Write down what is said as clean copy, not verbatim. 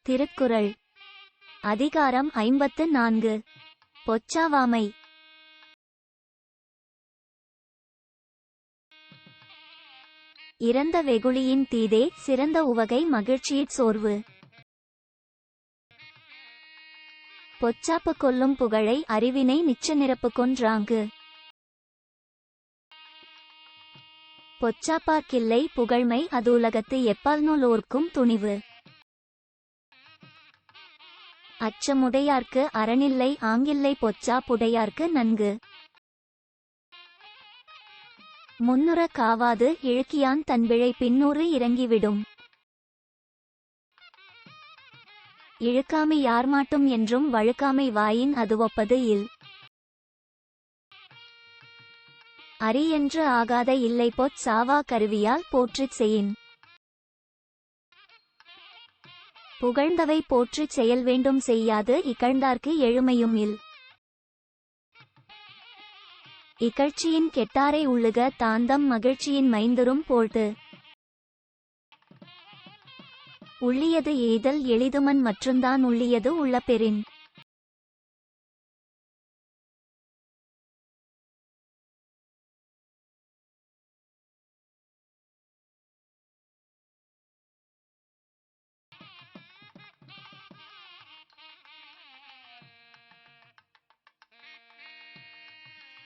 திருக்குறள் அதிகாரம் 54. பொச்சாவாமை. இறந்த வெகுளியின் தீதே சிறந்த உவகை மகிழ்ச்சியிற் சோர்வு. பொச்சாப்பு கொல்லும் புகழை அறிவினை நிச்ச நிரப்பு கொன்றாங்கு. பொச்சாப்பார்க்கில்லை புகழ்மை அது உலகத்து எப்பால்நூலோர்க்கும் துணிவு. அச்சமுடையார்க்கு அறனில்லை ஆங்கில்லை பொச்சா புடையார்க்கு நன்கு. முன்னுற காவாது இழுக்கியான் தன்பிழை பின்னூறு இறங்கிவிடும். இழுக்காமை யார்மாட்டும் என்றும் வழுக்காமை வாயின் அது ஒப்பது இல். அரி என்று ஆகாத இல்லை பொச் சாவா கருவியால் போற்றிச் செயின். புகழ்ந்தவை போற்றிச் செயல் வேண்டும் செய்யாது இகழ்ந்தார்க்கு எழுமையும் இல். இகழ்ச்சியின் கெட்டாரை உள்ளுக தாந்தம் மகிழ்ச்சியின் மைந்தரும் போழ்த்து. உள்ளியது எய்தல் எளிதுமன் மற்றுந்தான் உள்ளியது உள்ள பெறின்.